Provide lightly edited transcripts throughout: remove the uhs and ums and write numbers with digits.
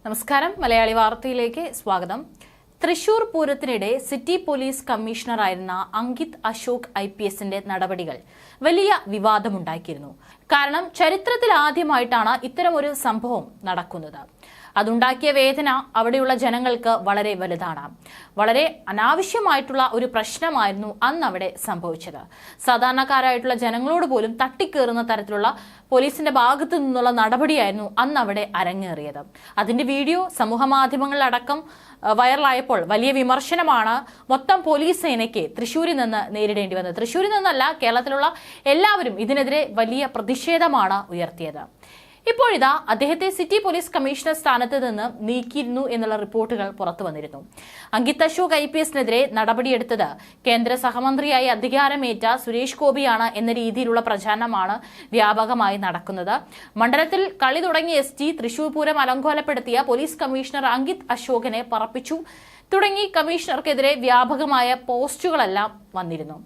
നമസ്കാരം. മലയാളി വാർത്തയിലേക്ക് സ്വാഗതം. തൃശൂർ പൂരത്തിനിടെ സിറ്റി പോലീസ് കമ്മീഷണറായിരുന്ന അങ്കിത് അശോക് IPSന്റെ നടപടികൾ വലിയ വിവാദമുണ്ടാക്കിയിരുന്നു. കാരണം ചരിത്രത്തിൽ ആദ്യമായിട്ടാണ് ഇത്തരമൊരു സംഭവം നടക്കുന്നത്. അതുണ്ടാക്കിയ വേദന അവിടെയുള്ള ജനങ്ങൾക്ക് വളരെ വലുതാണ്. വളരെ അനാവശ്യമായിട്ടുള്ള ഒരു പ്രശ്നമായിരുന്നു അന്ന് അവിടെ സംഭവിച്ചത്. സാധാരണക്കാരായിട്ടുള്ള ജനങ്ങളോട് പോലും തട്ടിക്കേറുന്ന തരത്തിലുള്ള പോലീസിന്റെ ഭാഗത്തു നിന്നുള്ള നടപടിയായിരുന്നു അന്ന് അവിടെ അരങ്ങേറിയത്. അതിന്റെ വീഡിയോ സമൂഹ മാധ്യമങ്ങളിലടക്കം വൈറലായപ്പോൾ വലിയ വിമർശനമാണ് മൊത്തം പോലീസ് സേനയ്ക്ക് തൃശ്ശൂരിൽ നിന്ന് നേരിടേണ്ടി വന്നത്. തൃശ്ശൂരിൽ നിന്നല്ല, കേരളത്തിലുള്ള എല്ലാവരും ഇതിനെതിരെ വലിയ പ്രതിഷേധമാണ് ഉയർത്തിയത്. ഇപ്പോഴിതാ അദ്ദേഹത്തെ സിറ്റി പോലീസ് കമ്മീഷണർ സ്ഥാനത്ത് നിന്ന് നീക്കിയിരുന്നു എന്നുള്ള റിപ്പോർട്ടുകൾ പുറത്തു വന്നിരുന്നു. അങ്കിത് അശോക് IPSനെതിരെ നടപടിയെടുത്തത് കേന്ദ്ര സഹമന്ത്രിയായി അധികാരമേറ്റ സുരേഷ് ഗോപിയാണ് എന്ന രീതിയിലുള്ള പ്രചാരണമാണ് വ്യാപകമായി നടക്കുന്നത്. മണ്ഡലത്തിൽ കളി തുടങ്ങിയ ST തൃശൂർ പൂരം അലങ്കോലപ്പെടുത്തിയ പോലീസ് കമ്മീഷണർ അങ്കിത് അശോകനെ പറപ്പിച്ചു തുടങ്ങി കമ്മീഷണർക്കെതിരെ വ്യാപകമായ പോസ്റ്റുകളെല്ലാം വന്നിരുന്നു.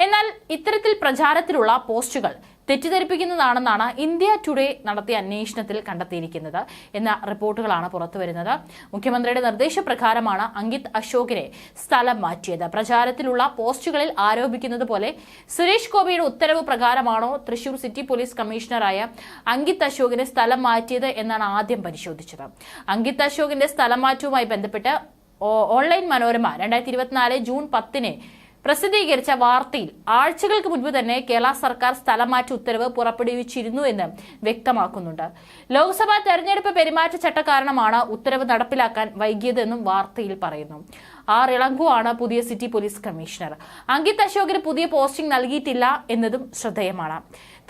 എന്നാൽ ഇത്തരത്തിൽ പ്രചാരത്തിലുള്ള പോസ്റ്റുകൾ തെറ്റിദ്ധരിപ്പിക്കുന്നതാണെന്നാണ് ഇന്ത്യ ടുഡേ നടത്തിയ അന്വേഷണത്തിൽ കണ്ടെത്തിയിരിക്കുന്നത് എന്ന റിപ്പോർട്ടുകളാണ് പുറത്തുവരുന്നത്. മുഖ്യമന്ത്രിയുടെ നിർദ്ദേശപ്രകാരമാണ് അങ്കിത് അശോകിനെ സ്ഥലം മാറ്റിയത്. പ്രചാരത്തിലുള്ള പോസ്റ്റുകളിൽ ആരോപിക്കുന്നത് പോലെ സുരേഷ് ഗോപിയുടെ ഉത്തരവ് പ്രകാരമാണോ തൃശൂർ സിറ്റി പോലീസ് കമ്മീഷണറായ അങ്കിത് അശോകിനെ സ്ഥലം മാറ്റിയത് എന്നാണ് ആദ്യം പരിശോധിച്ചത്. അങ്കിത് അശോകിന്റെ സ്ഥലം മാറ്റവുമായി ബന്ധപ്പെട്ട് ഓൺലൈൻ മനോരമ 2024 ജൂൺ 10 പ്രസിദ്ധീകരിച്ച വാർത്തയിൽ ആഴ്ചകൾക്ക് മുൻപ് തന്നെ കേരള സർക്കാർ സ്ഥലംമാറ്റ ഉത്തരവ് പുറപ്പെടുവിച്ചിരുന്നു എന്ന് വ്യക്തമാക്കുന്നുണ്ട്. ലോക്സഭാ തെരഞ്ഞെടുപ്പ് പെരുമാറ്റച്ചട്ട കാരണമാണ് ഉത്തരവ് നടപ്പിലാക്കാൻ വൈകിയതെന്നും വാർത്തയിൽ പറയുന്നു. R. ഇളങ്കു ആണ് പുതിയ സിറ്റി പോലീസ് കമ്മീഷണർ. അങ്കിത് അശോകിന് പുതിയ പോസ്റ്റിംഗ് നൽകിയിട്ടില്ല എന്നതും ശ്രദ്ധേയമാണ്.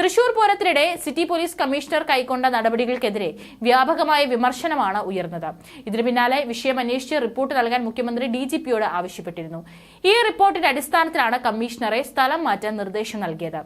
തൃശൂർ പൂരത്തിനിടെ സിറ്റി പോലീസ് കമ്മീഷണർ കൈക്കൊണ്ട നടപടികൾക്കെതിരെ വ്യാപകമായ വിമർശനമാണ് ഉയർന്നത്. ഇതിനു പിന്നാലെ വിഷയം അന്വേഷിച്ച് റിപ്പോർട്ട് നൽകാൻ മുഖ്യമന്ത്രി DGPയോട് ആവശ്യപ്പെട്ടിരുന്നു. ഈ റിപ്പോർട്ടിന്റെ അടിസ്ഥാനത്തിലാണ് കമ്മീഷണറെ സ്ഥലം മാറ്റാൻ നിർദ്ദേശം നൽകിയത്.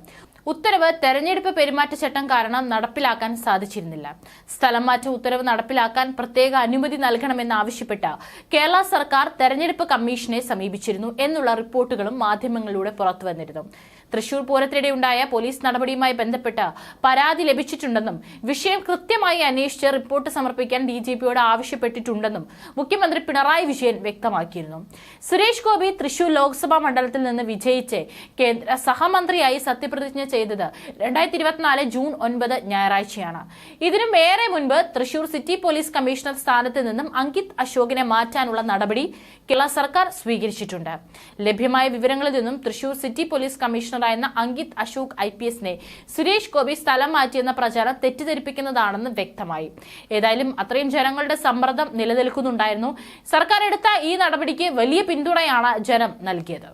ഉത്തരവ് തെരഞ്ഞെടുപ്പ് പെരുമാറ്റച്ചട്ടം കാരണം നടപ്പിലാക്കാൻ സാധിച്ചിരുന്നില്ല. സ്ഥലം മാറ്റ ഉത്തരവ് നടപ്പിലാക്കാൻ പ്രത്യേക അനുമതി നൽകണമെന്നാവശ്യപ്പെട്ട് കേരള സർക്കാർ തെരഞ്ഞെടുപ്പ് കമ്മീഷനെ സമീപിച്ചിരുന്നു എന്നുള്ള റിപ്പോർട്ടുകളും മാധ്യമങ്ങളിലൂടെ പുറത്തുവന്നിരുന്നു. തൃശൂർ പൂരത്തിനിടെ ഉണ്ടായ പോലീസ് നടപടിയുമായി ബന്ധപ്പെട്ട് പരാതി ലഭിച്ചിട്ടുണ്ടെന്നും വിഷയം കൃത്യമായി അന്വേഷിച്ച് റിപ്പോർട്ട് സമർപ്പിക്കാൻ DGPയോട് ആവശ്യപ്പെട്ടിട്ടുണ്ടെന്നും മുഖ്യമന്ത്രി പിണറായി വിജയൻ വ്യക്തമാക്കിയിരുന്നു. സുരേഷ് ഗോപി തൃശൂർ ലോക്സഭാ മണ്ഡലത്തിൽ നിന്ന് വിജയിച്ച് കേന്ദ്ര സഹമന്ത്രിയായി സത്യപ്രതിജ്ഞ ചെയ്തത് 2024 ജൂൺ 9 ഞായറാഴ്ചയാണ്. ഇതിനും ഏറെ മുൻപ് തൃശൂർ സിറ്റി പോലീസ് കമ്മീഷണർ സ്ഥാനത്ത് നിന്നും അങ്കിത് അശോകിനെ മാറ്റാനുള്ള നടപടി കേരള സർക്കാർ സ്വീകരിച്ചിട്ടുണ്ട്. ലഭ്യമായ വിവരങ്ങളിൽ നിന്നും തൃശൂർ സിറ്റി പോലീസ് കമ്മീഷണറായിരുന്ന അങ്കിത് അശോക് IPSനെ സുരേഷ് ഗോപി സ്ഥലം മാറ്റിയെന്ന പ്രചാരം തെറ്റിദ്ധരിപ്പിക്കുന്നതാണെന്ന് വ്യക്തമായി. ഏതായാലും അത്രയും ജനങ്ങളുടെ സമ്മർദ്ദം നിലനിൽക്കുന്നുണ്ടായിരുന്നു. സർക്കാർ എടുത്ത ഈ നടപടിക്ക് വലിയ പിന്തുണയാണ് ജനം നൽകിയത്.